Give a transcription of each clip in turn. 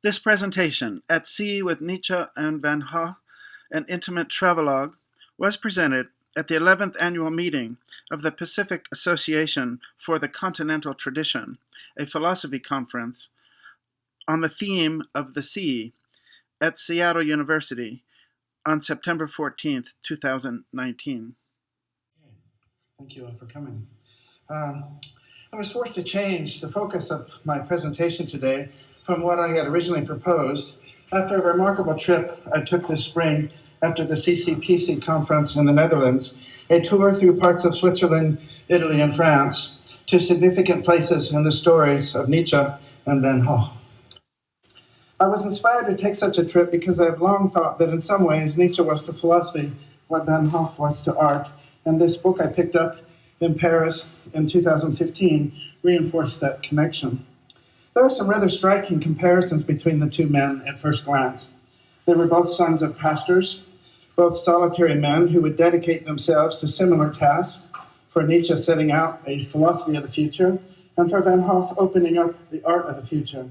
This presentation, At Sea with Nietzsche and Van Gogh, an intimate travelogue, was presented at the 11th annual meeting of the Pacific Association for the Continental Tradition, a philosophy conference on the theme of the sea at Seattle University on September 14th, 2019. Thank you all for coming. I was forced to change the focus of my presentation today from what I had originally proposed after a remarkable trip I took this spring after the CCPC conference in the Netherlands, a tour through parts of Switzerland, Italy, and France to significant places in the stories of Nietzsche and Van Gogh. I was inspired to take such a trip because I have long thought that in some ways Nietzsche was to philosophy what Van Gogh was to art, and this book I picked up in Paris in 2015 reinforced that connection. There are some rather striking comparisons between the two men at first glance. They were both sons of pastors, both solitary men who would dedicate themselves to similar tasks, for Nietzsche setting out a philosophy of the future, and for Van Gogh opening up the art of the future.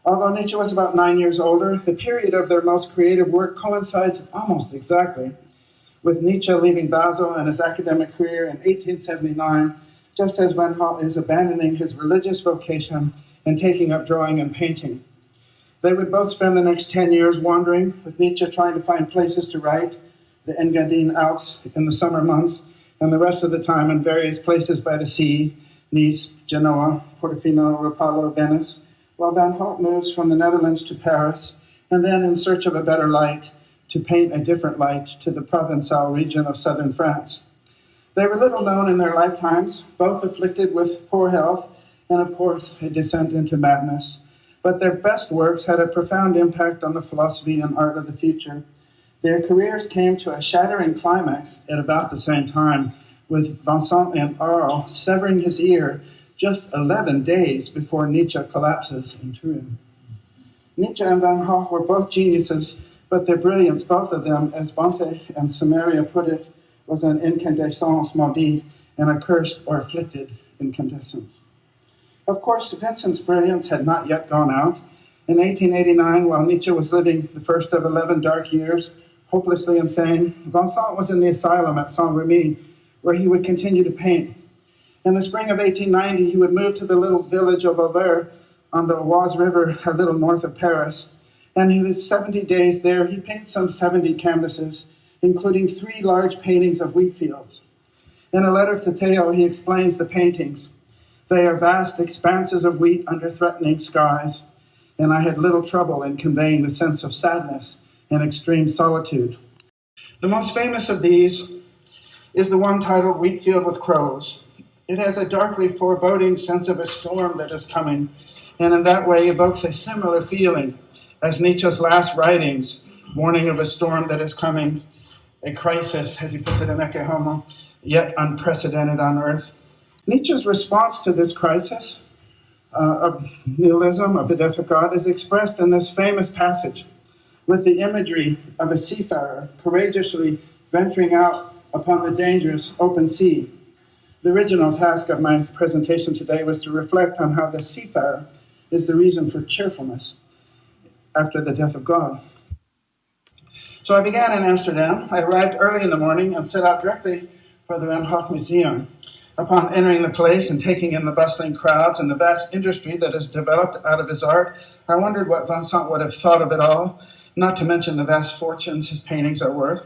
Although Nietzsche was about 9 years older, the period of their most creative work coincides almost exactly with Nietzsche leaving Basel and his academic career in 1879, just as Van Gogh is abandoning his religious vocation and taking up drawing and painting. They would both spend the next 10 years wandering, with Nietzsche trying to find places to write, the Engadine Alps in the summer months, and the rest of the time in various places by the sea, Nice, Genoa, Portofino, Rapallo, Venice, while Van Gogh moves from the Netherlands to Paris, and then in search of a better light, to paint a different light to the Provençal region of southern France. They were little known in their lifetimes, both afflicted with poor health and, of course, a descent into madness. But their best works had a profound impact on the philosophy and art of the future. Their careers came to a shattering climax at about the same time, with Vincent and Arles severing his ear just 11 days before Nietzsche collapses in Turin. Nietzsche and Van Gogh were both geniuses, but their brilliance, both of them, as Bonte and Samaria put it, was an incandescence maudite and a cursed or afflicted incandescence. Of course, Vincent's brilliance had not yet gone out. In 1889, while Nietzsche was living the first of 11 dark years, hopelessly insane, Vincent was in the asylum at Saint-Remy, where he would continue to paint. In the spring of 1890, he would move to the little village of Auvers on the Oise River, a little north of Paris. And in his 70 days there, he painted some 70 canvases, including 3 large paintings of wheat fields. In a letter to Theo, he explains the paintings. They are vast expanses of wheat under threatening skies, and I had little trouble in conveying the sense of sadness and extreme solitude. The most famous of these is the one titled Wheatfield with Crows. It has a darkly foreboding sense of a storm that is coming, and in that way evokes a similar feeling as Nietzsche's last writings, warning of a storm that is coming, a crisis, as he puts it in Ecce Homo, yet unprecedented on earth. Nietzsche's response to this crisis of nihilism, of the death of God, is expressed in this famous passage with the imagery of a seafarer courageously venturing out upon the dangerous open sea. The original task of my presentation today was to reflect on how the seafarer is the reason for cheerfulness after the death of God. So I began in Amsterdam. I arrived early in the morning and set out directly for the Van Gogh Museum. Upon entering the place and taking in the bustling crowds and the vast industry that is developed out of his art, I wondered what Vincent would have thought of it all, not to mention the vast fortunes his paintings are worth.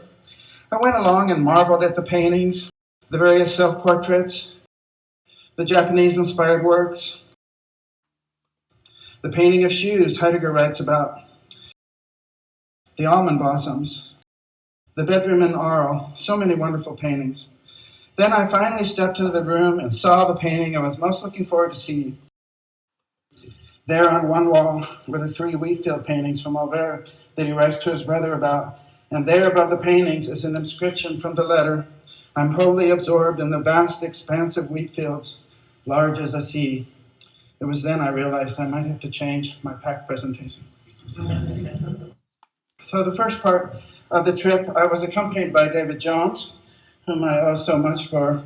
I went along and marveled at the paintings, the various self-portraits, the Japanese-inspired works, the painting of shoes Heidegger writes about, the almond blossoms, the bedroom in Arles, so many wonderful paintings. Then I finally stepped into the room and saw the painting I was most looking forward to seeing. There on one wall were the 3 Wheatfield paintings from Auvers that he writes to his brother about, and there above the paintings is an inscription from the letter, "I'm wholly absorbed in the vast expanse of wheat fields, large as a sea." It was then I realized I might have to change my PACT presentation. So the first part of the trip, I was accompanied by David Jones, whom I owe so much for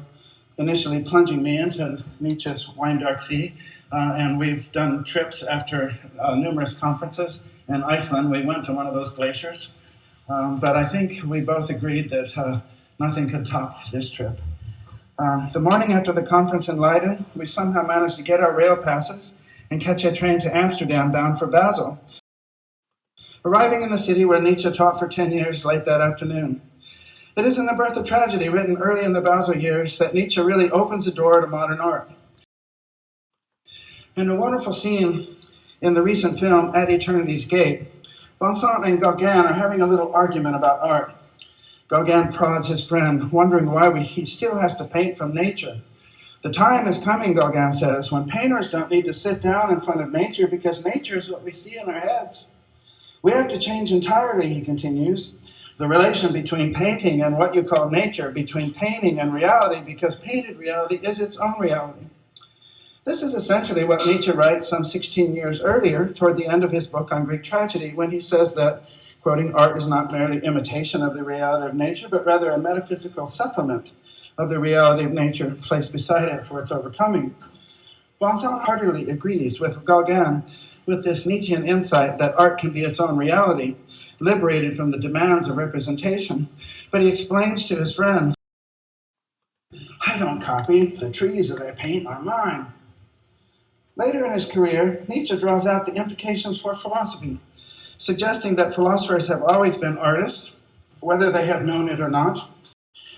initially plunging me into Nietzsche's wine-dark sea, and we've done trips after numerous conferences. In Iceland, we went to one of those glaciers, but I think we both agreed that nothing could top this trip. The morning after the conference in Leiden, we somehow managed to get our rail passes and catch a train to Amsterdam bound for Basel, arriving in the city where Nietzsche taught for 10 years late that afternoon. It is in The Birth of Tragedy, written early in the Basel years, that Nietzsche really opens the door to modern art. In a wonderful scene in the recent film At Eternity's Gate, Vincent and Gauguin are having a little argument about art. Gauguin prods his friend, wondering why he still has to paint from nature. The time is coming, Gauguin says, when painters don't need to sit down in front of nature because nature is what we see in our heads. We have to change entirely, he continues, the relation between painting and what you call nature, between painting and reality, because painted reality is its own reality. This is essentially what Nietzsche writes some 16 years earlier, toward the end of his book on Greek tragedy, when he says that, quoting, art is not merely imitation of the reality of nature, but rather a metaphysical supplement of the reality of nature placed beside it for its overcoming. Vincent heartily agrees with Gauguin with this Nietzschean insight that art can be its own reality, liberated from the demands of representation, but he explains to his friend, I don't copy, the trees that I paint are mine. Later in his career, Nietzsche draws out the implications for philosophy, suggesting that philosophers have always been artists, whether they have known it or not.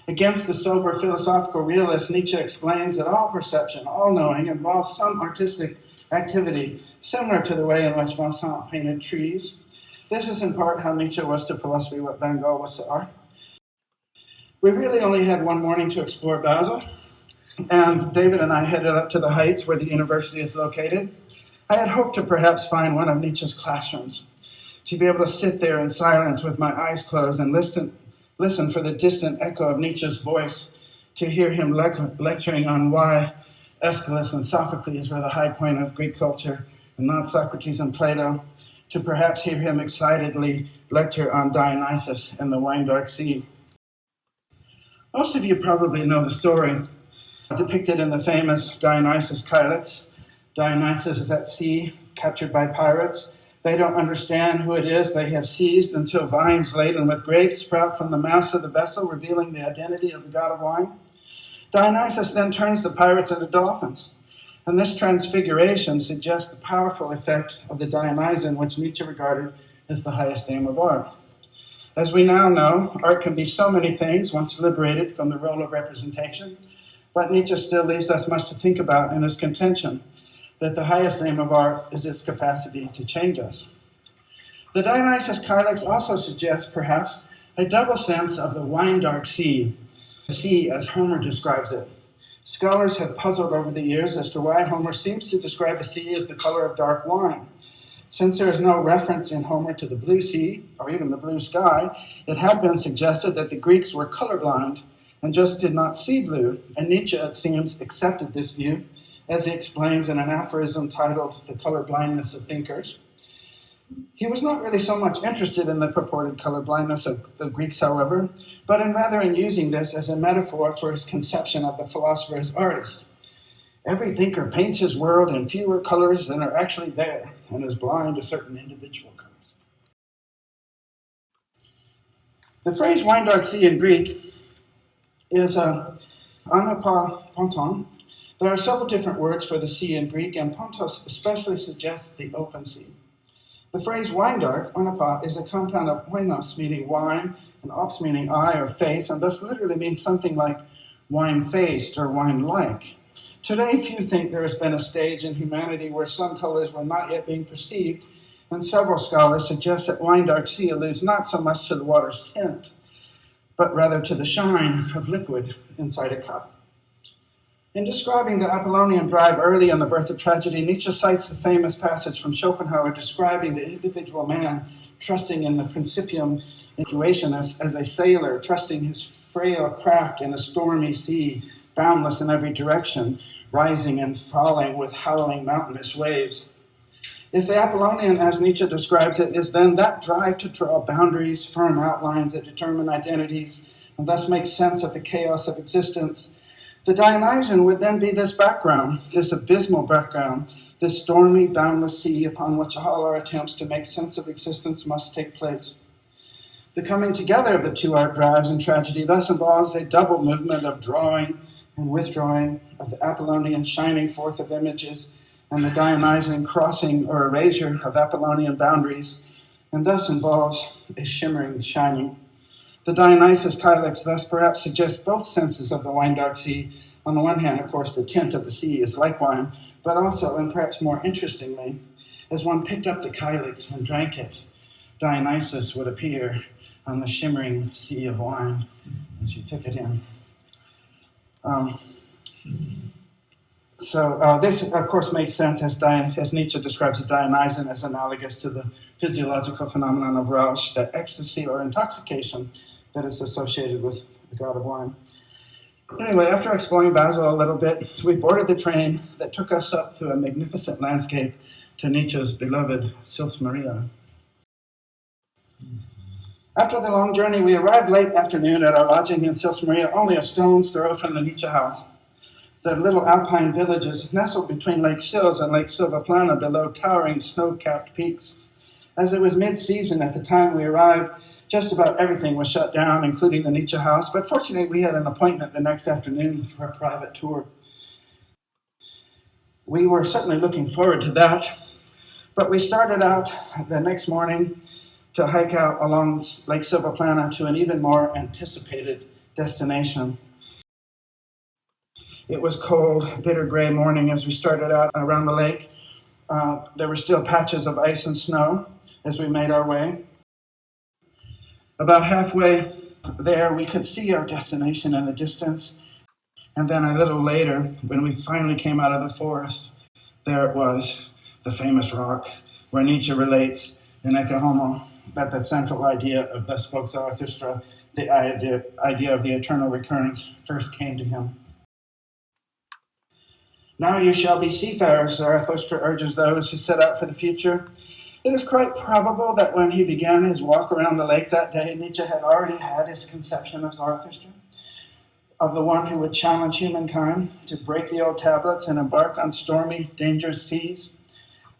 Against the sober philosophical realist, Nietzsche explains that all perception, all knowing, involves some artistic activity, similar to the way in which Vincent painted trees. This is in part how Nietzsche was to philosophy what Van Gogh was to art. We really only had one morning to explore Basel, and David and I headed up to the Heights where the university is located. I had hoped to perhaps find one of Nietzsche's classrooms, to be able to sit there in silence with my eyes closed and listen for the distant echo of Nietzsche's voice, to hear him lecturing on why Aeschylus and Sophocles were the high point of Greek culture and not Socrates and Plato, to perhaps hear him excitedly lecture on Dionysus and the wine-dark sea. Most of you probably know the story depicted in the famous Dionysus Calyx. Dionysus is at sea, captured by pirates. They don't understand who it is they have seized until vines laden with grapes sprout from the mast of the vessel, revealing the identity of the god of wine. Dionysus then turns the pirates into dolphins. And this transfiguration suggests the powerful effect of the Dionysian, which Nietzsche regarded as the highest aim of art. As we now know, art can be so many things once liberated from the role of representation, but Nietzsche still leaves us much to think about in his contention that the highest aim of art is its capacity to change us. The Dionysus Calyx also suggests, perhaps, a double sense of the wine-dark sea, the sea as Homer describes it. Scholars have puzzled over the years as to why Homer seems to describe the sea as the color of dark wine. Since there is no reference in Homer to the blue sea, or even the blue sky, it had been suggested that the Greeks were colorblind and just did not see blue, and Nietzsche, it seems, accepted this view, as he explains in an aphorism titled The Colorblindness of Thinkers. He was not really so much interested in the purported colorblindness of the Greeks, however, but rather in using this as a metaphor for his conception of the philosopher as artist. Every thinker paints his world in fewer colors than are actually there, and is blind to certain individual colors. The phrase wine-dark sea in Greek is anaponton. There are several different words for the sea in Greek, and pontos especially suggests the open sea. The phrase wine-dark, onapa, is a compound of oinos, meaning wine, and ops, meaning eye or face, and thus literally means something like wine-faced or wine-like. Today, few think there has been a stage in humanity where some colors were not yet being perceived, and several scholars suggest that wine-dark sea alludes not so much to the water's tint, but rather to the shine of liquid inside a cup. In describing the Apollonian drive early in The Birth of Tragedy, Nietzsche cites the famous passage from Schopenhauer describing the individual man trusting in the principium intuitionis as a sailor, trusting his frail craft in a stormy sea, boundless in every direction, rising and falling with howling mountainous waves. If the Apollonian, as Nietzsche describes it, is then that drive to draw boundaries, firm outlines that determine identities, and thus make sense of the chaos of existence, The Dionysian would then be this background, this abysmal background, this stormy, boundless sea upon which all our attempts to make sense of existence must take place. The coming together of the two art drives in tragedy thus involves a double movement of drawing and withdrawing, of the Apollonian shining forth of images, and the Dionysian crossing or erasure of Apollonian boundaries, and thus involves a shimmering shining. The Dionysus Kylix thus perhaps suggests both senses of the wine-dark sea. On the one hand, of course, the tint of the sea is like wine, but also, and perhaps more interestingly, as one picked up the Kylix and drank it, Dionysus would appear on the shimmering sea of wine as you took it in. This, of course, makes sense as Nietzsche describes the Dionysian as analogous to the physiological phenomenon of Rausch, that ecstasy or intoxication that is associated with the god of wine. Anyway, after exploring Basel a little bit, we boarded the train that took us up through a magnificent landscape to Nietzsche's beloved Sils Maria. After the long journey, we arrived late afternoon at our lodging in Sils Maria, only a stone's throw from the Nietzsche house. The little alpine village is nestled between Lake Sils and Lake Silvaplana below towering snow-capped peaks. As it was mid-season at the time we arrived, just about everything was shut down, including the Nietzsche house, but fortunately we had an appointment the next afternoon for a private tour. We were certainly looking forward to that, but we started out the next morning to hike out along Lake Silvaplana to an even more anticipated destination. It was cold, bitter gray morning as we started out around the lake. There were still patches of ice and snow as we made our way. About halfway there, we could see our destination in the distance. And then a little later, when we finally came out of the forest, there it was, the famous rock, where Nietzsche relates in Ecce Homo that the central idea of Thus Spoke Zarathustra, the idea of the eternal recurrence, first came to him. Now you shall be seafarers, Zarathustra urges those who set out for the future. It is quite probable that when he began his walk around the lake that day, Nietzsche had already had his conception of Zarathustra, of the one who would challenge humankind to break the old tablets and embark on stormy, dangerous seas.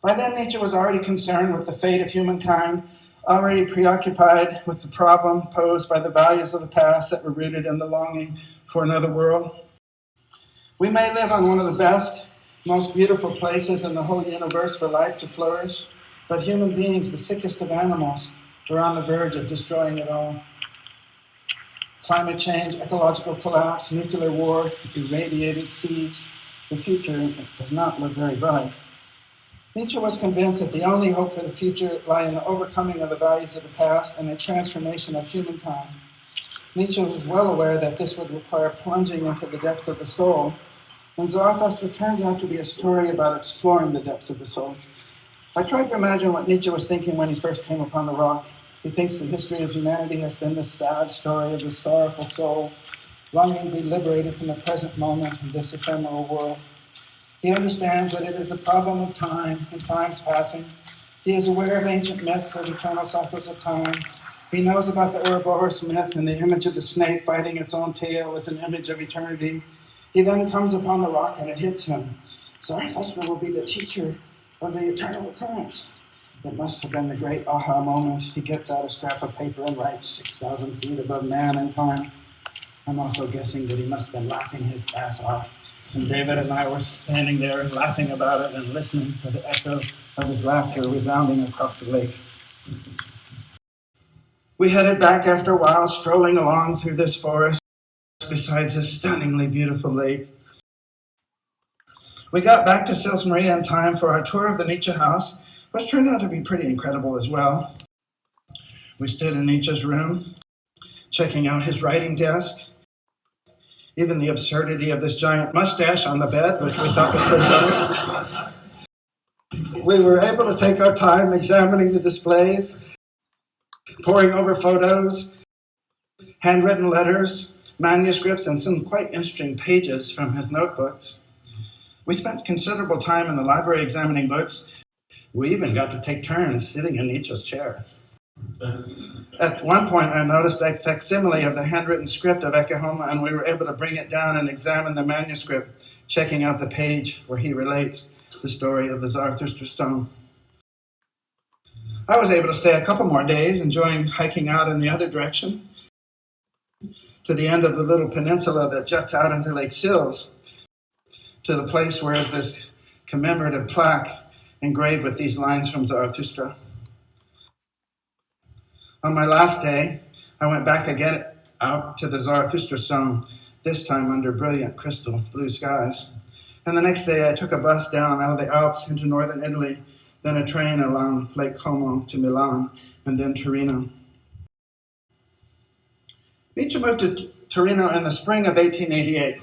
By then, Nietzsche was already concerned with the fate of humankind, already preoccupied with the problem posed by the values of the past that were rooted in the longing for another world. We may live on one of the best, most beautiful places in the whole universe for life to flourish, but human beings, the sickest of animals, are on the verge of destroying it all. Climate change, ecological collapse, nuclear war, irradiated seas. The future does not look very bright. Nietzsche was convinced that the only hope for the future lay in the overcoming of the values of the past and the transformation of humankind. Nietzsche was well aware that this would require plunging into the depths of the soul, and Zarathustra turns out to be a story about exploring the depths of the soul. I tried to imagine what Nietzsche was thinking when he first came upon the rock. He thinks the history of humanity has been the sad story of the sorrowful soul, longing to be liberated from the present moment in this ephemeral world. He understands that it is a problem of time and time's passing. He is aware of ancient myths of eternal cycles of time. He knows about the Ouroboros myth and the image of the snake biting its own tail as an image of eternity. He then comes upon the rock and it hits him. Zarathustra will be the teacher of the eternal recurrence. It must have been the great aha moment. He gets out a scrap of paper and writes 6,000 feet above man and time. I'm also guessing that he must have been laughing his ass off. And David and I were standing there laughing about it and listening for the echo of his laughter resounding across the lake. We headed back after a while, strolling along through this forest beside this stunningly beautiful lake. We got back to Sils Maria in time for our tour of the Nietzsche house, which turned out to be pretty incredible as well. We stood in Nietzsche's room, checking out his writing desk, even the absurdity of this giant mustache on the bed, which we thought was pretty funny. We were able to take our time examining the displays, poring over photos, handwritten letters, manuscripts, and some quite interesting pages from his notebooks. We spent considerable time in the library examining books. We even got to take turns sitting in Nietzsche's chair. At one point, I noticed a facsimile of the handwritten script of Ecce Homo, and we were able to bring it down and examine the manuscript, checking out the page where he relates the story of the Zarathustra stone. I was able to stay a couple more days, enjoying hiking out in the other direction to the end of the little peninsula that juts out into Lake Sills, to the place where is this commemorative plaque engraved with these lines from Zarathustra. On my last day, I went back again out to the Zarathustra stone, this time under brilliant crystal blue skies. And the next day, I took a bus down out of the Alps into northern Italy, then a train along Lake Como to Milan, and then Torino. Nietzsche moved to Torino in the spring of 1888.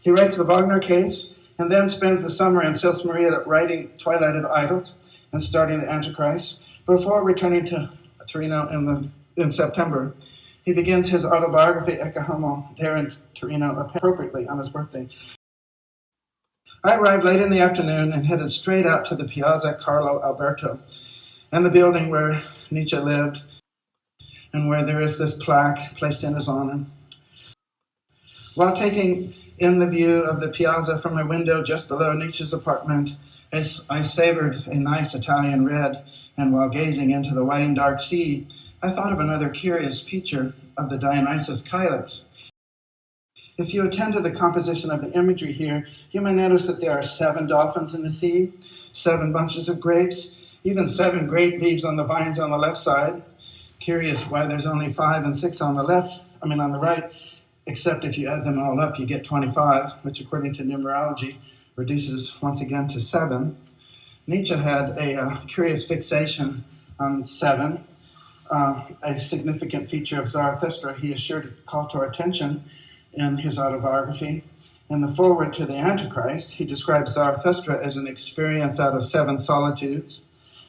He writes the Wagner case, and then spends the summer in Sils Maria writing Twilight of the Idols and starting the Antichrist, before returning to Torino in September. He begins his autobiography, Ecce Homo, there in Torino, appropriately on his birthday. I arrived late in the afternoon and headed straight out to the Piazza Carlo Alberto, and the building where Nietzsche lived, and where there is this plaque placed in his honor. While taking in the view of the piazza from my window just below Nietzsche's apartment, as I savored a nice Italian red, and while gazing into the white and dark sea, I thought of another curious feature of the Dionysus Calyx. If you attend to the composition of the imagery here, you may notice that there are 7 dolphins in the sea, 7 bunches of grapes, even 7 grape leaves on the vines on the left side. Curious why there's only 5 and 6 on the right, except if you add them all up, you get 25, which according to numerology reduces once again to 7. Nietzsche had a curious fixation on 7, a significant feature of Zarathustra. He is sure to call to our attention in his autobiography. In the foreword to the Antichrist, he describes Zarathustra as an experience out of 7 solitudes.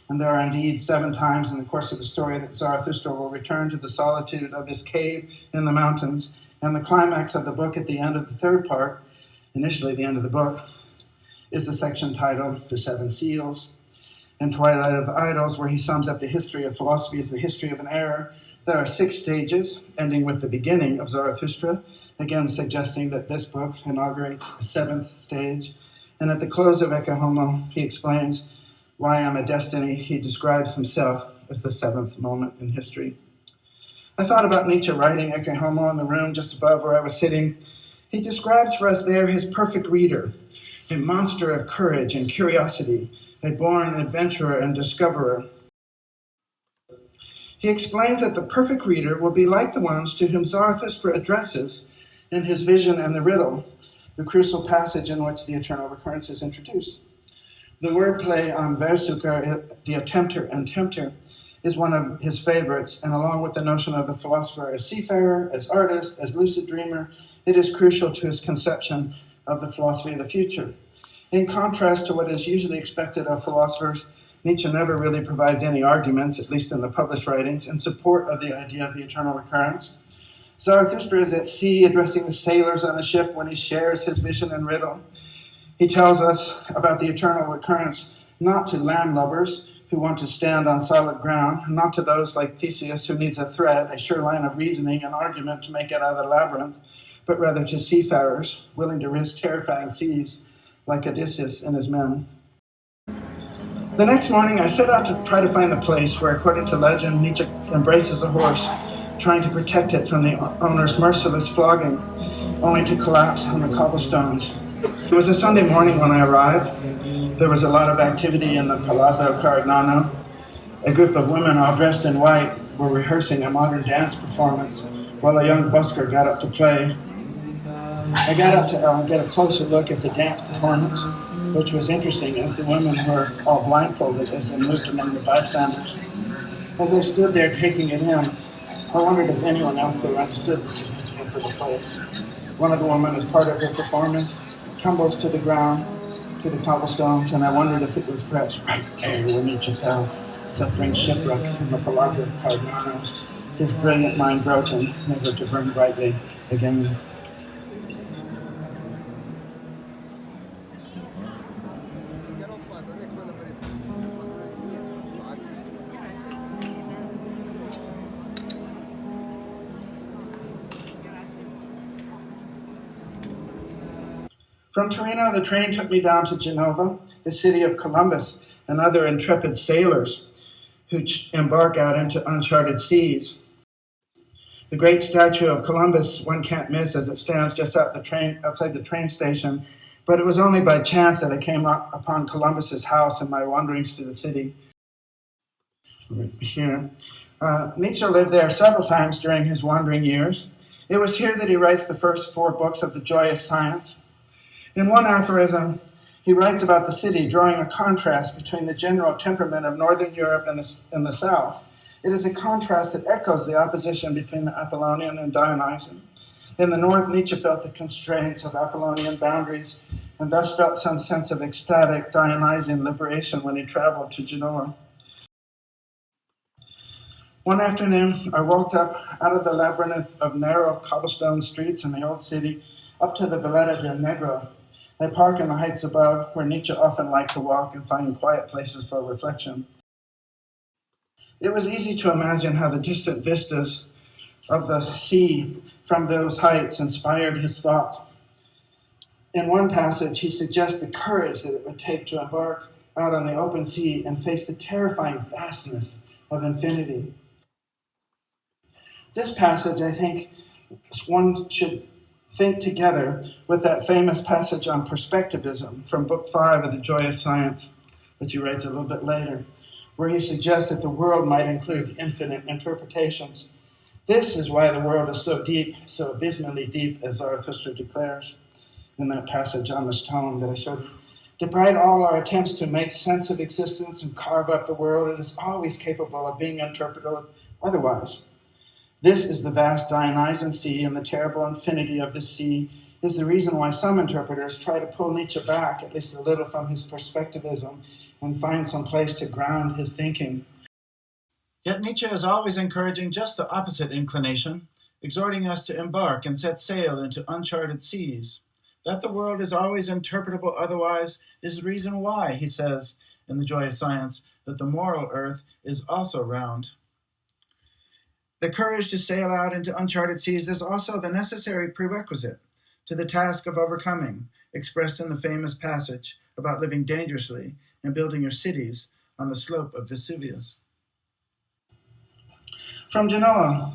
And there are indeed 7 times in the course of the story that Zarathustra will return to the solitude of his cave in the mountains. And the climax of the book at the end of the 3rd part, initially the end of the book, is the section titled The 7 Seals. In Twilight of the Idols, where he sums up the history of philosophy as the history of an error, there are 6 stages, ending with the beginning of Zarathustra, again suggesting that this book inaugurates a 7th stage. And at the close of Ecce Homo, he explains why I'm a destiny. He describes himself as the 7th moment in history. I thought about Nietzsche writing Ecce Homo in the room just above where I was sitting. He describes for us there his perfect reader, a monster of courage and curiosity, a born adventurer and discoverer. He explains that the perfect reader will be like the ones to whom Zarathustra addresses in his vision and the riddle, the crucial passage in which the eternal recurrence is introduced. The wordplay on Versucher, the attempter and tempter, is one of his favorites, and along with the notion of the philosopher as seafarer, as artist, as lucid dreamer, it is crucial to his conception of the philosophy of the future. In contrast to what is usually expected of philosophers, Nietzsche never really provides any arguments, at least in the published writings, in support of the idea of the eternal recurrence. Zarathustra is at sea addressing the sailors on the ship when he shares his vision and riddle. He tells us about the eternal recurrence not to landlubbers who want to stand on solid ground, not to those like Theseus who needs a thread, a sure line of reasoning and argument to make it out of the labyrinth, but rather to seafarers willing to risk terrifying seas like Odysseus and his men. The next morning, I set out to try to find the place where, according to legend, Nietzsche embraces a horse, trying to protect it from the owner's merciless flogging, only to collapse on the cobblestones. It was a Sunday morning when I arrived. There was a lot of activity in the Palazzo Cardinano. A group of women all dressed in white were rehearsing a modern dance performance while a young busker got up to play. I got up to get a closer look at the dance performance, which was interesting as the women were all blindfolded as they moved among the bystanders. As I stood there taking it in, I wondered if anyone else there understood the significance of the place. One of the women, as part of her performance, tumbles to the ground, to the cobblestones, and I wondered if it was perhaps right there where Nietzsche fell, suffering shipwreck in the Palazzo Cardinano, his brilliant mind broken, never to burn brightly again. From Torino, the train took me down to Genova, the city of Columbus and other intrepid sailors who embark out into uncharted seas. The great statue of Columbus one can't miss as it stands just outside the train station, but it was only by chance that I came upon Columbus's house in my wanderings through the city. Here. Nietzsche lived there several times during his wandering years. It was here that he writes the first 4 books of the Joyous Science. In one aphorism, he writes about the city, drawing a contrast between the general temperament of Northern Europe and the South. It is a contrast that echoes the opposition between the Apollonian and Dionysian. In the North, Nietzsche felt the constraints of Apollonian boundaries and thus felt some sense of ecstatic Dionysian liberation when he traveled to Genoa. One afternoon, I walked up out of the labyrinth of narrow cobblestone streets in the old city up to the Valletta del Negro. I park in the heights above, where Nietzsche often liked to walk and find quiet places for reflection. It was easy to imagine how the distant vistas of the sea from those heights inspired his thought. In one passage, he suggests the courage that it would take to embark out on the open sea and face the terrifying vastness of infinity. This passage, I think, one should think together with that famous passage on perspectivism from Book 5 of The Joyous Science, which he writes a little bit later, where he suggests that the world might include infinite interpretations. This is why the world is so deep, so abysmally deep, as Zarathustra declares in that passage on the stone that I showed you. Despite all our attempts to make sense of existence and carve up the world, it is always capable of being interpreted otherwise. This is the vast Dionysian sea, and the terrible infinity of this sea is the reason why some interpreters try to pull Nietzsche back, at least a little, from his perspectivism and find some place to ground his thinking. Yet Nietzsche is always encouraging just the opposite inclination, exhorting us to embark and set sail into uncharted seas. That the world is always interpretable otherwise is the reason why, he says in The Joyous Science, that the moral earth is also round. The courage to sail out into uncharted seas is also the necessary prerequisite to the task of overcoming, expressed in the famous passage about living dangerously and building your cities on the slope of Vesuvius. From Genoa,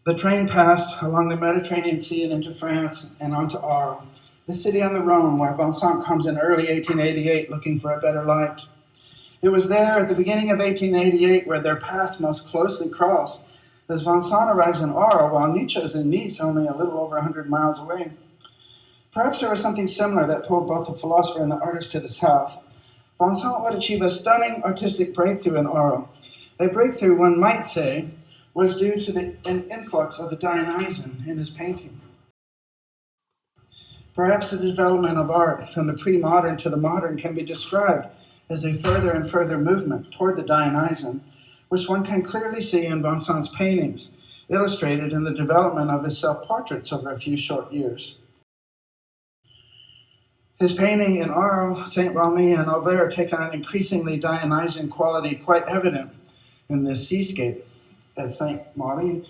the train passed along the Mediterranean Sea and into France and onto Arles, the city on the Rhone where Vincent comes in early 1888 looking for a better light. It was there at the beginning of 1888 where their paths most closely crossed, as Vincent arrives in Arles while Nietzsche is in Nice, only a little over 100 miles away. Perhaps there was something similar that pulled both the philosopher and the artist to the south. Vincent would achieve a stunning artistic breakthrough in Arles. A breakthrough, one might say, was due to an influx of the Dionysian in his painting. Perhaps the development of art from the pre-modern to the modern can be described as a further and further movement toward the Dionysian, which one can clearly see in Vincent's paintings, illustrated in the development of his self-portraits over a few short years. His painting in Arles, Saint Remy, and Auvers take on an increasingly Dionysian quality quite evident in this seascape at Saint Marie.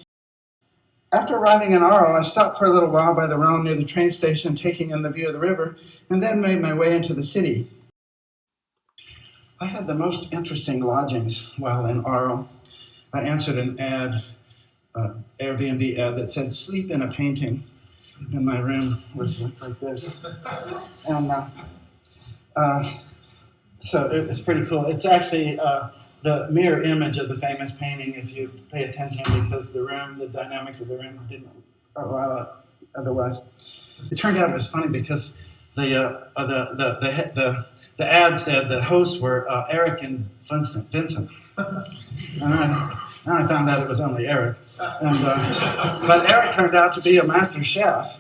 After arriving in Arles, I stopped for a little while by the Rhone near the train station, taking in the view of the river, and then made my way into the city. I had the most interesting lodgings while in Arles. I answered an Airbnb ad that said, "Sleep in a painting." And my room was like this. And so it's pretty cool. It's actually the mirror image of the famous painting, if you pay attention, because the dynamics of the room didn't allow it otherwise. It turned out it was funny because the ad said the hosts were Eric and Vincent. And I found out it was only Eric. But Eric turned out to be a master chef.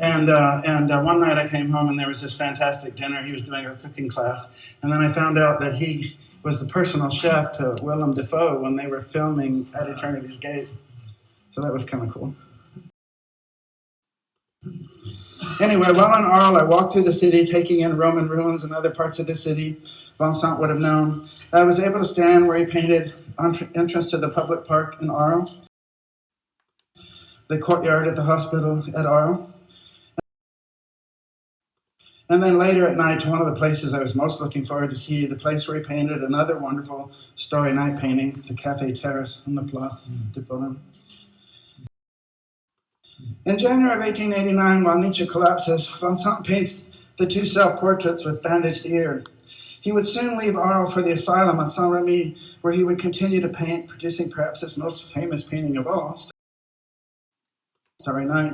And one night I came home and there was this fantastic dinner. He was doing a cooking class. And then I found out that he was the personal chef to Willem Dafoe when they were filming At Eternity's Gate. So that was kind of cool. Anyway, while in Arles, I walked through the city, taking in Roman ruins and other parts of the city Vincent would have known. I was able to stand where he painted entrance to the public park in Arles, the courtyard at the hospital at Arles, And then later at night, to one of the places I was most looking forward to see, the place where he painted another wonderful Starry Night painting, the Café Terrace on the Place de Boulogne. In January of 1889, while Nietzsche collapses, Van Sant paints the two self-portraits with bandaged ear. He would soon leave Arles for the asylum at Saint-Remy, where he would continue to paint, producing perhaps his most famous painting of all, Starry Night,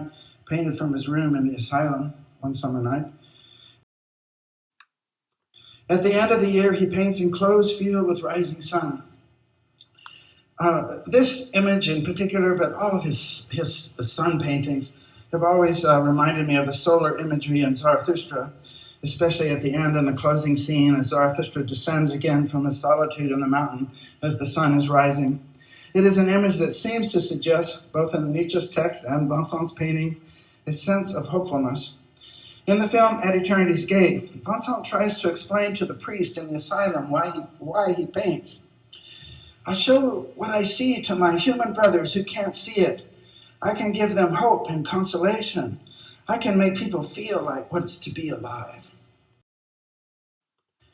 painted from his room in the asylum one summer night. At the end of the year, he paints Enclosed Field with Rising Sun. This image in particular, but all of his sun paintings, have always reminded me of the solar imagery in Zarathustra, especially at the end in the closing scene as Zarathustra descends again from his solitude in the mountain as the sun is rising. It is an image that seems to suggest, both in Nietzsche's text and Van Sant's painting, a sense of hopefulness. In the film At Eternity's Gate, Van Sant tries to explain to the priest in the asylum why he paints. "I'll show what I see to my human brothers who can't see it. I can give them hope and consolation. I can make people feel like what it's to be alive."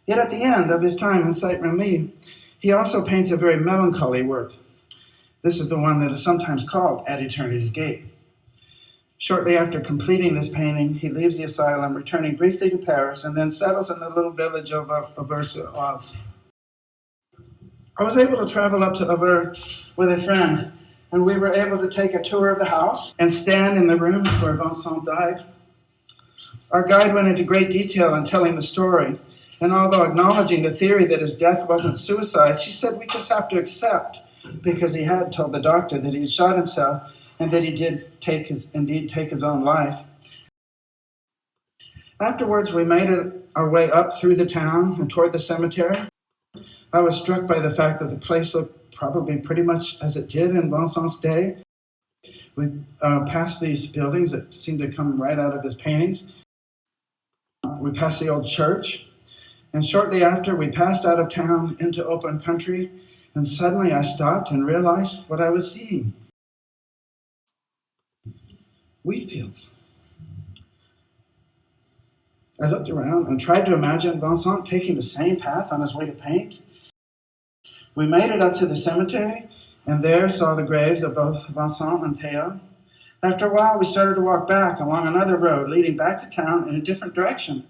Yet at the end of his time in Saint-Remy, he also paints a very melancholy work. This is the one that is sometimes called At Eternity's Gate. Shortly after completing this painting, he leaves the asylum, returning briefly to Paris, and then settles in the little village of Auvers-sur-Oise. I was able to travel up to Auvers with a friend, and we were able to take a tour of the house and stand in the room where Van Sant died. Our guide went into great detail in telling the story, and although acknowledging the theory that his death wasn't suicide, she said we just have to accept, because he had told the doctor that he had shot himself and that he did indeed take his own life. Afterwards, we made our way up through the town and toward the cemetery. I was struck by the fact that the place looked probably pretty much as it did in Van Sant's day. We passed these buildings that seemed to come right out of his paintings. We passed the old church, and shortly after, we passed out of town into open country, and suddenly I stopped and realized what I was seeing. Wheat fields. I looked around and tried to imagine Van Sant taking the same path on his way to paint. We made it up to the cemetery, and there saw the graves of both Van Sant and Theo. After a while, we started to walk back along another road leading back to town in a different direction,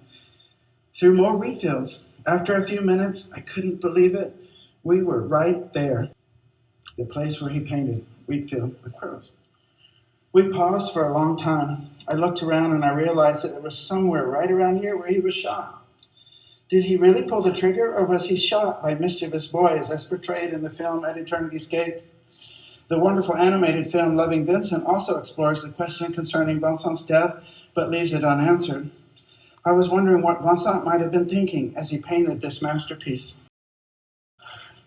through more wheat fields. After a few minutes, I couldn't believe it. We were right there, the place where he painted wheat field with crows. We paused for a long time. I looked around and I realized that it was somewhere right around here where he was shot. Did he really pull the trigger, or was he shot by mischievous boys as portrayed in the film At Eternity's Gate? The wonderful animated film Loving Vincent also explores the question concerning Van Sant's death, but leaves it unanswered. I was wondering what Van Sant might have been thinking as he painted this masterpiece.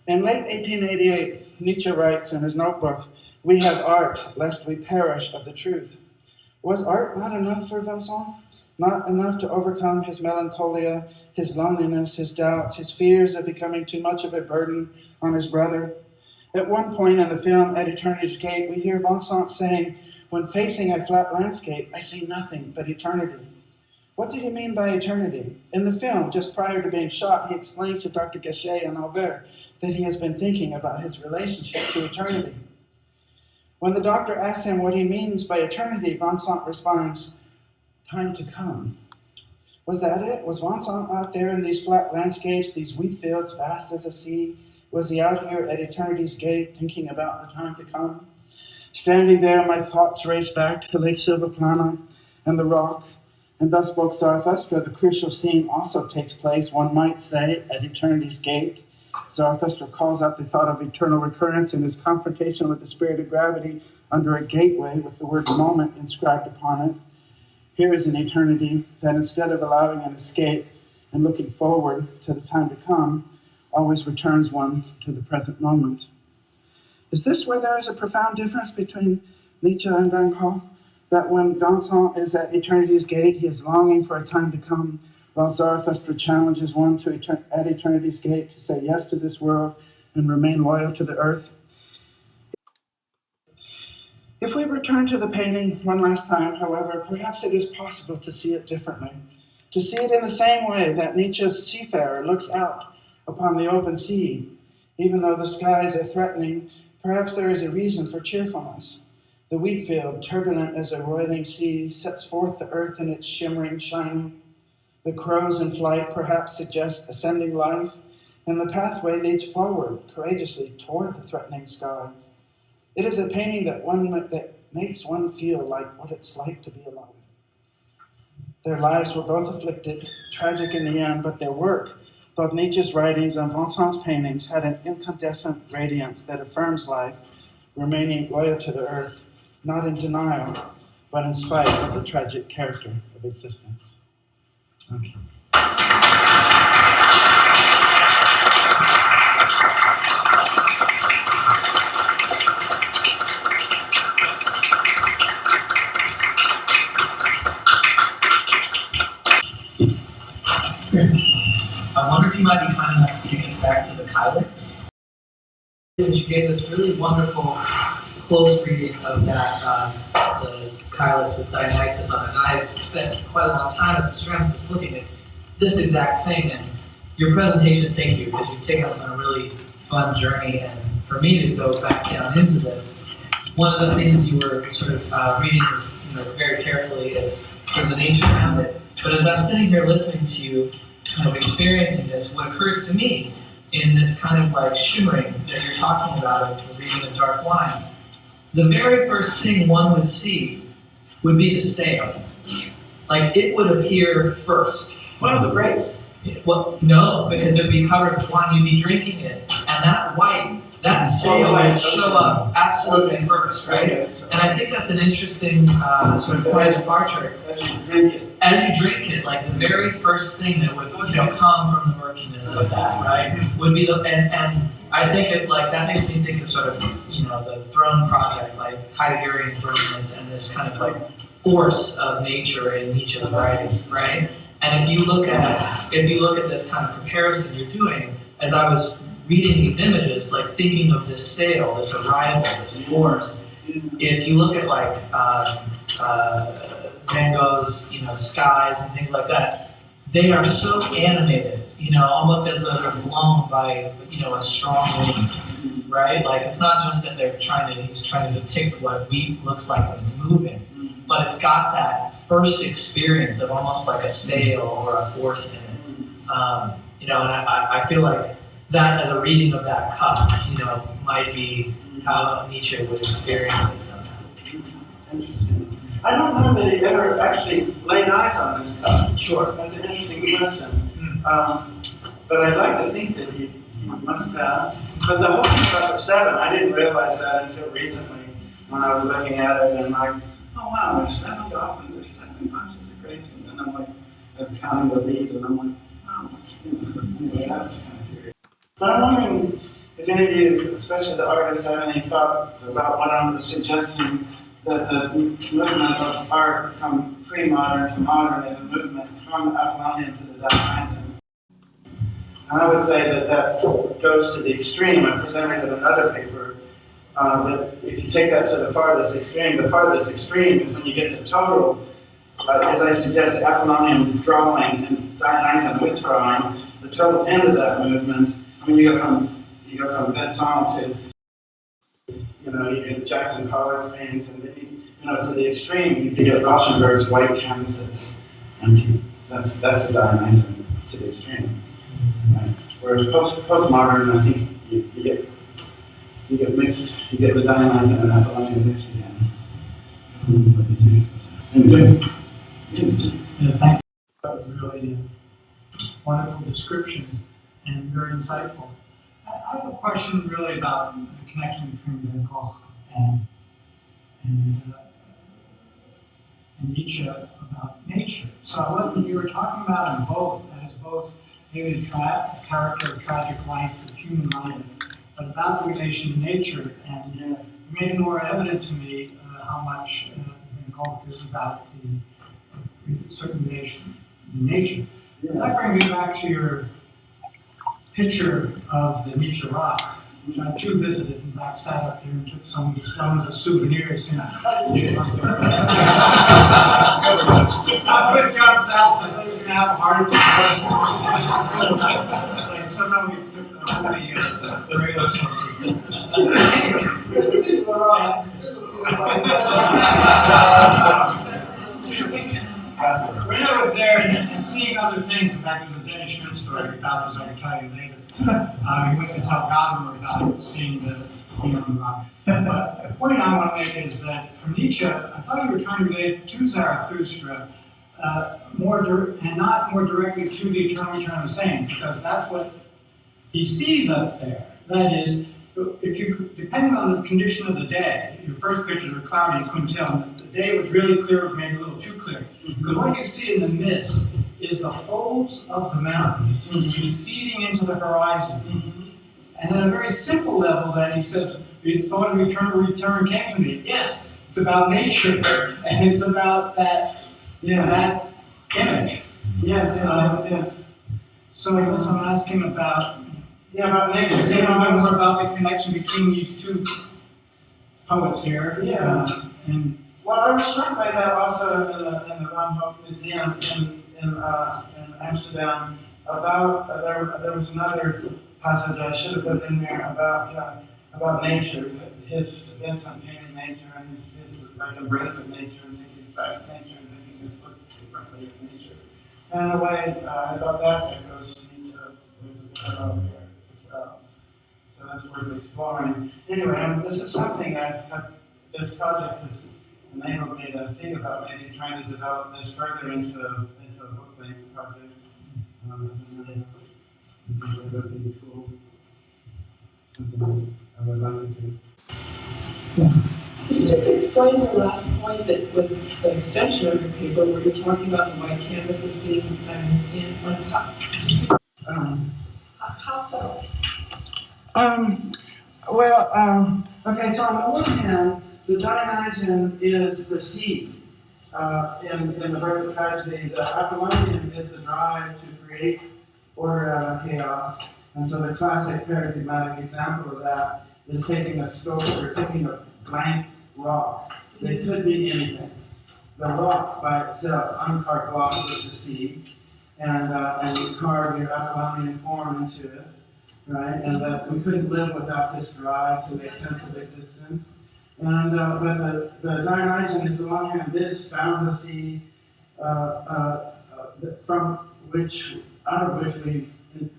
In late 1888, Nietzsche writes in his notebook, "We have art, lest we perish of the truth." Was art not enough for Van Sant? Not enough to overcome his melancholia, his loneliness, his doubts, his fears of becoming too much of a burden on his brother? At one point in the film At Eternity's Gate, we hear Van Sant saying, "When facing a flat landscape, I see nothing but eternity." What did he mean by eternity? In the film, just prior to being shot, he explains to Dr. Gachet and Albert that he has been thinking about his relationship to eternity. When the doctor asks him what he means by eternity, Van Sant responds, "Time to come." Was that it? Was Van Sant out there in these flat landscapes, these wheat fields vast as a sea? Was he out here at Eternity's Gate thinking about the time to come? Standing there, my thoughts race back to Lake Silvaplana and the rock, and thus spoke Zarathustra. The crucial scene also takes place, one might say, at Eternity's Gate. Zarathustra calls out the thought of eternal recurrence in his confrontation with the spirit of gravity under a gateway with the word moment inscribed upon it. Here is an eternity that, instead of allowing an escape and looking forward to the time to come, always returns one to the present moment. Is this where there is a profound difference between Nietzsche and Van Gogh? That when Van Sant is at Eternity's Gate, he is longing for a time to come, while Zarathustra challenges one at Eternity's Gate to say yes to this world and remain loyal to the earth. If we return to the painting one last time, however, perhaps it is possible to see it differently. to see it in the same way that Nietzsche's seafarer looks out upon the open sea. Even though the skies are threatening, perhaps there is a reason for cheerfulness. The wheat field, turbulent as a roiling sea, sets forth the earth in its shimmering shining. The crows in flight perhaps suggest ascending life, and the pathway leads forward courageously toward the threatening skies. It is a painting that makes one feel like what it's like to be alive. Their lives were both afflicted, tragic in the end, but their work, both Nietzsche's writings and Vincent's paintings, had an incandescent radiance that affirms life, remaining loyal to the earth, not in denial, but in spite of the tragic character of existence. Okay. I wonder if you might be kind enough to take us back to the Kylix. You gave this really wonderful close reading of that, the Kylix with Dionysus on it. And I've spent quite a long time as a ceramicist looking at this exact thing. And your presentation, thank you, because you've taken us on a really fun journey. And for me to go back down into this, one of the things you were sort of reading this, very carefully is sort of the nature around it. But as I'm sitting here listening to you, kind of experiencing this, what occurs to me in this kind of like shimmering that you're talking about of the reading of dark wine, the very first thing one would see would be the sail. Like it would appear first. One of the grapes. Well, no, because it would be covered with wine, you'd be drinking it, and that white, that sail would show up absolutely first, right? And I think that's an interesting sort of point of departure. As you drink it, like the very first thing that would come from the murkiness of that, right, would be the, and I think it's like, that makes me think of sort of, the throne project, like Heideggerian thrownness and this kind of like force of nature in Nietzsche's writing, right? And if you look at this kind of comparison you're doing, as I was reading these images, like thinking of this sail, this arrival, this force, if you look at like Van Gogh's, skies and things like that, they are so animated, almost as though they're blown by, a strong wind, right? Like it's not just that he's trying to depict what wheat looks like when it's moving, but it's got that first experience of almost like a sail or a force in it. And I feel like that as a reading of that cup, might be how Nietzsche would experience it somehow. Interesting. I don't know that he ever actually laid eyes on this cup. Sure. That's an interesting question. But I'd like to think that he must have. But the whole thing about the seven, I didn't realize that until recently when I was looking at it and like, oh wow, there's 7 dolphins, there's 7 bunches of grapes, and then I'm like, I was counting the leaves, and I'm like, wow, anyway, that was kind of curious. But I'm wondering if any of you, especially the artists, have any thoughts about what I'm suggesting, that the movement of art from pre-modern to modern is a movement from Apollonian to the Dionysian. And I would say that goes to the extreme. I presented in another paper that if you take that to the farthest extreme is when you get the total, as I suggest, Apollonian drawing and Dionysian with drawing, the total end of that movement. I mean, you go from Vincent to, you get Jackson Pollock's paintings, and to the extreme, you get Rauschenberg's white canvases, and that's the Dionysian to the extreme. Right. Whereas postmodern, I think you get mixed, you get the Dionysian and Apollonian mixed again. What do you think? Thank you. That was really wonderful description and very insightful. I have a question really about the connection between Van Gogh and Nietzsche about nature. So what you were talking about in both, that is both maybe the character of tragic life of human life, but about the relation to nature, and it made it more evident to me how much Van Gogh is about the certain relation to nature. That brings me back to your picture of the Nietzsche rock, which I too visited. In fact, sat up there and took some of the stones as souvenirs. Go with John Salz, I thought he was going to have a heart attack. Like somehow we took the regular something. This is all when I was there and seeing other things, in fact, there's a Dennis Schmidt story about this I can tell you later. He went to tell Gadamer about seeing the rock. But the point I want to make is that from Nietzsche, I thought you were trying to relate to Zarathustra not more directly to the eternal return of the same, because that's what he sees up there. That is, if you, depending on the condition of the day, your first pictures were cloudy, you couldn't tell. The day was really clear, maybe a little too clear. Because what you see in the mist is the folds of the mountain receding into the horizon. And at a very simple level, then he says, the thought of eternal return came to me. Yes, it's about nature, and it's about that, that image. So I guess I'm asking about. About nature. Say a little bit more about the connection between these two poets here. And well, I was struck by that also in the Van Gogh Museum in Amsterdam. About there was another passage I should have put in there about nature. His Vincent painting nature and his like embrace of nature and taking back nature and thinking this look differently of nature. And in a way, I thought that echoes Nietzsche there. So that's worth exploring. Anyway, this is something that this project has enabled me to think about, maybe trying to develop this further into a book-length project. It would be cool. Something I would like to do. Can you just explain your last point that was the extension of your paper where you're talking about the white canvases being Dionysian? How so? Okay, so on the one hand, the Dionysian is the seed in the birth of tragedies. Apollonian is the drive to create order out of chaos. And so the classic paradigmatic example of that is taking a sculpture, taking a blank rock. It could be anything. The rock by itself, uncarved block, is the seed. And you carve your Apollonian form into it. Right, and that we couldn't live without this drive to make sense of existence. And but the Dionysian is the one hand this fantasy from which out of which we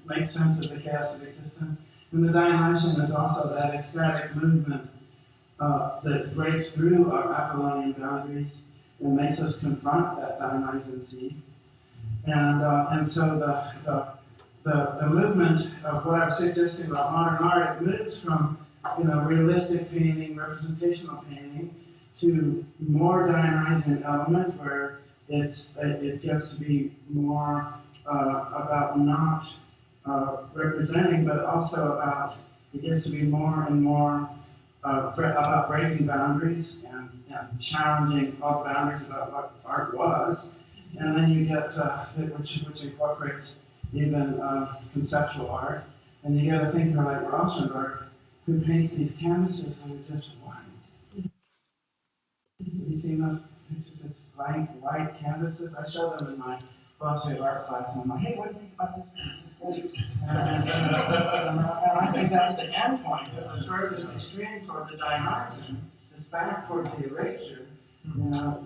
make sense of the chaos of existence. And the Dionysian is also that ecstatic movement that breaks through our Apollonian boundaries and makes us confront that Dionysian seed. And so the movement of what I'm suggesting about modern art, it moves from realistic painting, representational painting, to more Dionysian element where it gets to be more about not representing, but also about it gets to be more and more about breaking boundaries and challenging all the boundaries about what art was, and then you get which incorporates even conceptual art, and you get a thinker like Rauschenberg who paints these canvases that are just white. Have you seen those pictures? It's blank white canvases. I show them in my philosophy of art class, and I'm like, hey, what do you think about this canvas? And I think that's the end point, the furthest extreme toward the Dionysian. It's back toward the erasure.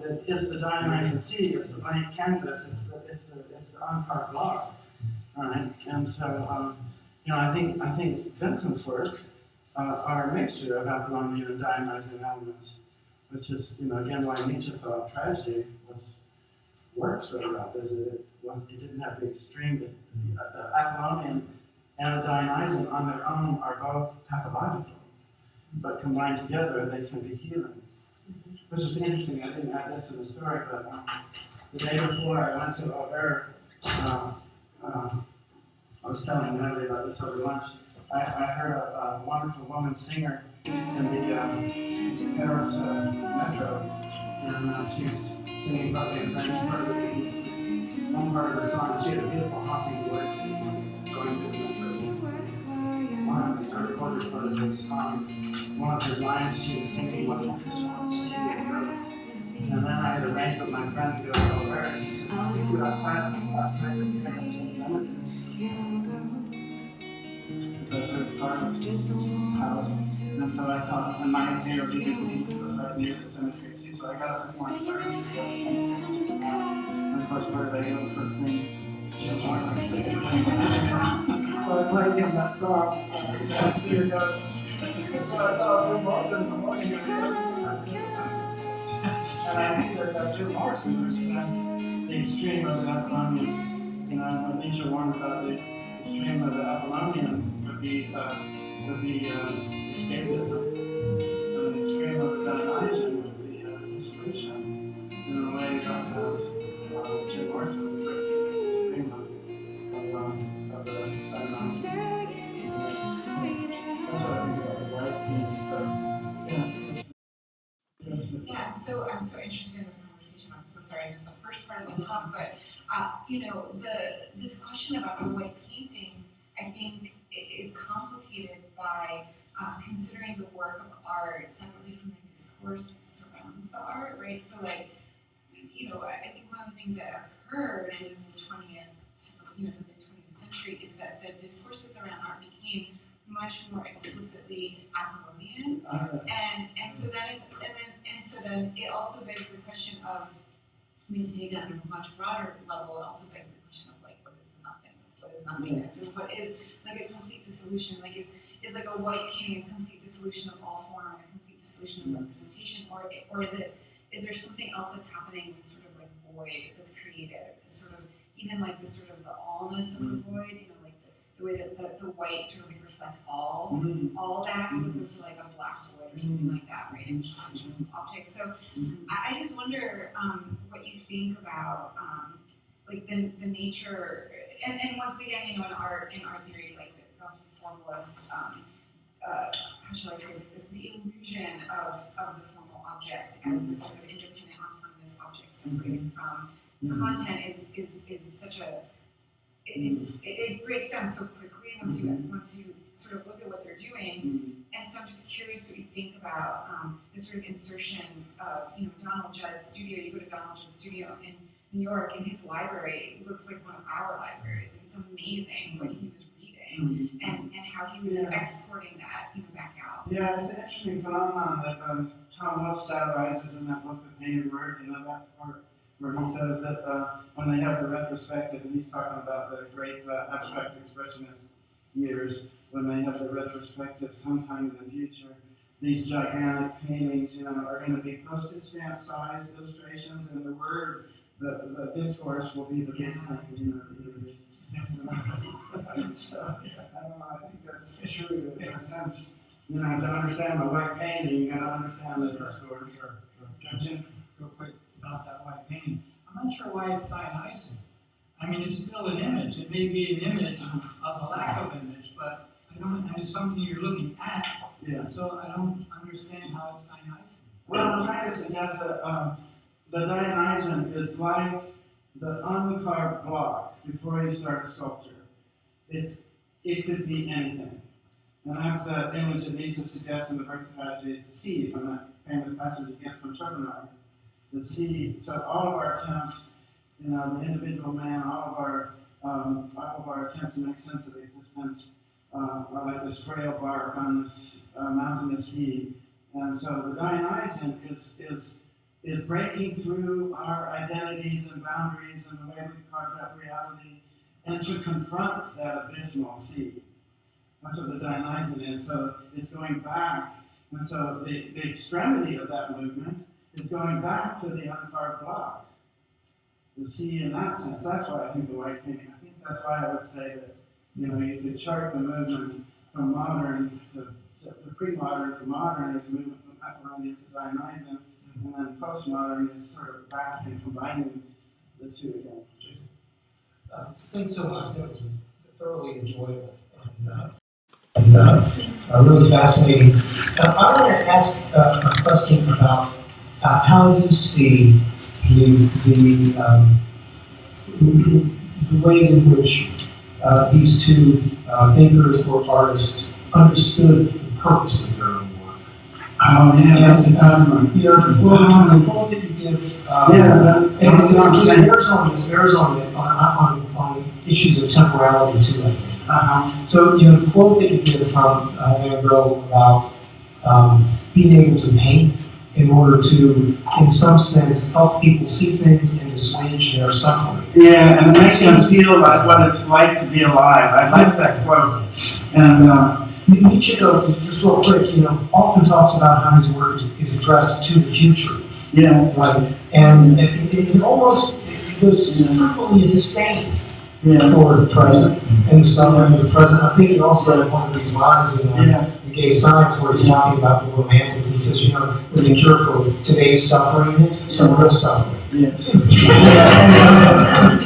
It is the Dionysian seed. It's the blank canvas. It's the uncarved block. Right, and so I think Vincent's works are a mixture of Apollonian and Dionysian elements, which is again why Nietzsche thought tragedy works so well, is it didn't have the extreme. The Apollonian and the Dionysian on their own are both pathological, but combined together they can be healing. Which is interesting. I didn't add this in the story, but the day before I went to Auvers. I was telling Natalie about this over lunch. I heard a wonderful woman singer in the Paris metro, and she was singing partly in French, partly one part of the song. She had a beautiful haunting voice going through the metro. One of the recorded part of the song, one of her lines she was singing was, "I just want to see you, girl." And then I had arranged with my friend to go over there, and he said, "Oh, we do outside the cemetery." The third part of his house. And so I thought, and my neighbor immediately was right near the cemetery too, so I got up this morning early to go to the cemetery. And of course, where did I go the first thing? Jim Morrison. So I played him that song, just as here goes. And so I saw Jim Morrison in the morning, and I think that Jim Morrison represents the extreme of the Apollonian. You know, when Nietzsche warned about the extreme of the Apollonian would be escapism, and the extreme of the Dionysian would be dissolution. In a way, Jim Morrison was the extreme of the Dionysian. That's what I think about the white meaning. So, yeah, I'm so interested in this conversation. I'm so sorry I missed the first part of the talk, but this question about the white painting, I think, is complicated by considering the work of art separately from the discourse that surrounds the art, right? So, like, I think one of the things that occurred in the 20th, the mid-20th century is that the discourses around art became much more explicitly Apollonian, and so then it also begs the question of, I mean, to take it on a much broader level, it also begs the question of, like, what is nothing? What is nothingness? And what is, like, a complete dissolution? Like, is like a white painting a complete dissolution of all form, a complete dissolution of representation, or is there something else that's happening in this sort of, like, void that's created? This sort of, even like the sort of the allness of the void, like the way that the white sort of like reflects all that, as opposed to like a black void or something like that, right? And just in terms of optics. So I just wonder what you think about like the nature, and once again, in art theory, like the formalist, how shall I say, the illusion of the formal object as this sort of independent, autonomous object separated from content is such a, it breaks down so quickly once you sort of look at what they're doing. And so I'm just curious what you think about this sort of insertion of, Donald Judd's studio. You go to Donald Judd's studio in New York, and his library looks like one of our libraries. It's amazing what he was reading and how he was exporting that back out. Yeah, it's an interesting phenomenon that Tom Wolfe satirizes in that book, The Painted Word, that part where he says that when they have the retrospective, and he's talking about the great abstract expressionist years, when they have the retrospective sometime in the future, these gigantic paintings, are going to be postage stamp size illustrations, and the word, the discourse will be the big thing, So, I don't know, I think that's true in a sense. To understand the white painting, you got to understand the discourse. Jim, real quick about that white painting. I'm not sure why it's Dionysian. I mean, it's still an image. It may be an image of a lack of image, but and it's something you're looking at. Yeah. So I don't understand how it's Dionysian. Well, I'm trying to suggest that the Dionysian is like the uncarved block before you start sculpture. It could be anything. And that's the image that Nietzsche suggests in the Birth of Tragedy, is the sea, from that famous passage he gets from Schopenhauer. The sea. So all of our attempts, the individual man, all of our attempts to make sense of existence are like this frail bark on this mountainous sea. And so the Dionysian is breaking through our identities and boundaries and the way we carve out reality, and to confront that abysmal sea. That's what the Dionysian is. So it's going back. And so the extremity of that movement is going back to the uncarved block. The sea in that sense. That's why I think the white painting, I think that's why I would say that, you could chart the movement from modern to pre-modern to modern as a movement from Apollonian to Dionysian, and then postmodern is sort of back and combining the two again. Thanks so much. That was thoroughly enjoyable and really fascinating. I want to ask a question about how you see the ways in which these two thinkers or artists understood the purpose of their own work. Oh, yeah. And, you know, the quote that you give, and it bears on issues of temporality too, I think. So, you know, the quote that you give from Van Gogh about being able to paint in order to, in some sense, help people see things and assuage their suffering. Yeah, and it makes them feel like what it's like to be alive. I like that quote. And Nietzsche, just real quick, you know, often talks about how his work is addressed to the future. yeah, Right? And it almost, there's frequently a disdain yeah, for the present and suffering of the present. I'm thinking also of one of these lines in yeah. The Gay Science where he's talking about the romantics. He says, you know, what the cure for today's suffering is some real suffering. Yeah.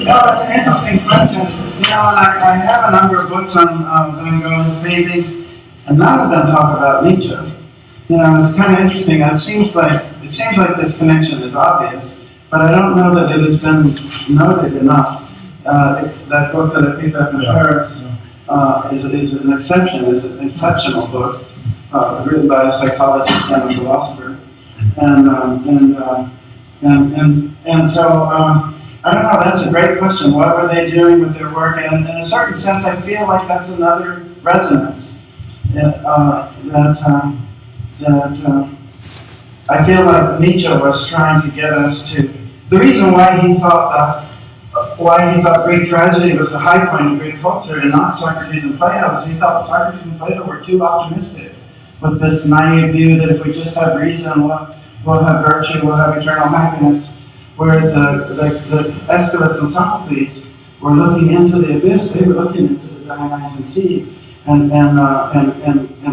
Well, it's an interesting question. You know, and I have a number of books on Van Gogh's paintings, and none of them talk about Nietzsche. You know, it's kind of interesting. It seems like this connection is obvious, but I don't know that it has been noted enough. That book that I picked up in Paris is an exception. It's an exceptional book written by a psychologist and a philosopher, and so I don't know. That's a great question. What were they doing with their work? And in a certain sense, I feel like that's another resonance. I feel like Nietzsche was trying to get us to the reason why he thought Greek tragedy was the high point of Greek culture and not Socrates and Plato is he thought Socrates and Plato were too optimistic with this naive view that if we just have reason, we'll have virtue, we'll have eternal happiness. Whereas the Aeschylus and Sophocles were looking into the abyss, they were looking into the Dionysian sea and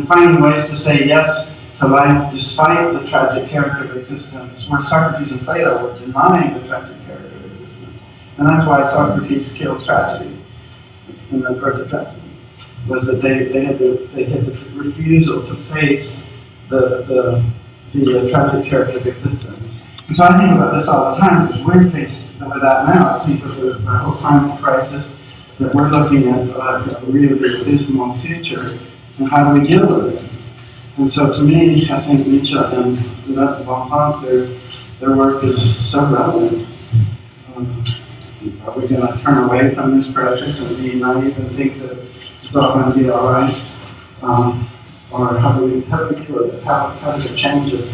finding ways to say yes to life despite the tragic character of existence, where Socrates and Plato were denying the tragic character of existence. And that's why Socrates killed tragedy in the birth of tragedy, was that they had the refusal to face the tragic character of existence. And so I think about this all the time, because we're faced with that now. I think of the whole climate crisis, that we're looking at a really dismal future, and how do we deal with it? And so to me, I think Nietzsche and Van Gogh, their work is so relevant. Are we going to turn away from this crisis and be naive and think that it's all going to be all right? Or how do we deal with it? How does it change it?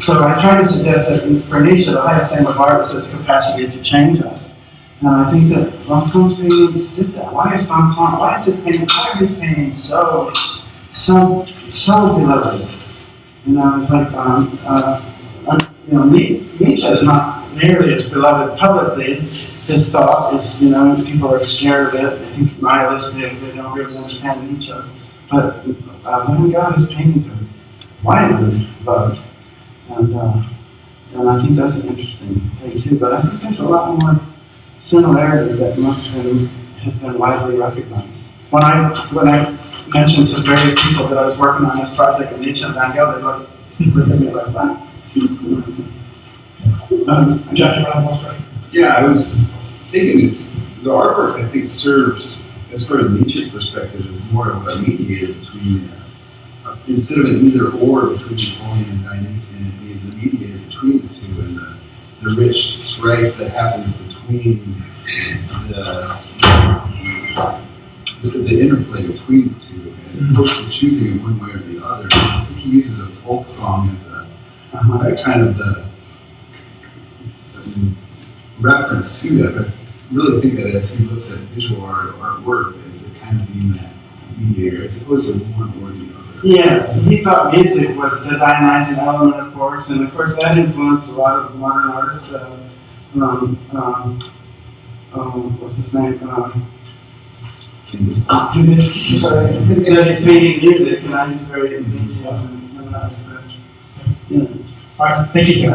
So I try to suggest that for Nietzsche, the highest aim of art is this capacity to change us. And I think that Van Gogh's paintings did that. Why is his painting so beloved? You know, it's like, Nietzsche is not nearly as beloved publicly. His thought is, people are scared of it. They think nihilistic. They don't really understand Nietzsche. But Van Gogh's paintings are widely loved. And I think that's an interesting thing too. But I think there's a lot more similarity that has been widely recognized. When I mentioned to various people that I was working on this project of Nietzsche and Van Gogh, they looked at me like, what? Yeah, I was thinking the artwork I think serves, as far as Nietzsche's perspective, is more of a mediator between, instead of an either or between Napoleon and Dionysian, it being the mediator between the two and the rich strife that happens between the interplay between the two, as opposed to choosing it one way or the other. I think he uses a folk song as a kind of the reference to that, but I really think that as he looks at visual artwork as a kind of being that mediator, as opposed to one or the other. Yeah, he thought music was the Dionysian element, of course, and of course that influenced a lot of modern artists. What's his name? Kandinsky. Sorry. He's making music, and he's very Nietzschean. All right, thank you, Kim.